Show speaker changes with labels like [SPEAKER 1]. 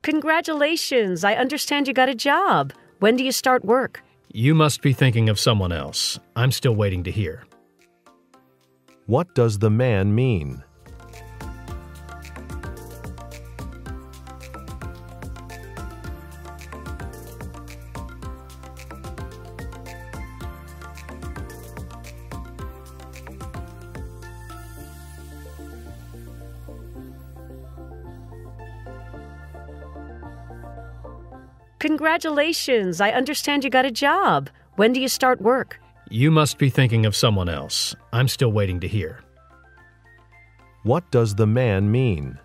[SPEAKER 1] Congratulations, I understand you got a job. When do you start work?
[SPEAKER 2] You must be thinking of someone else. I'm still waiting to hear.
[SPEAKER 3] What does the man mean?
[SPEAKER 1] Congratulations, I understand you got a job. When do you start work?
[SPEAKER 2] You must be thinking of someone else. I'm still waiting to hear.
[SPEAKER 3] What does the man mean?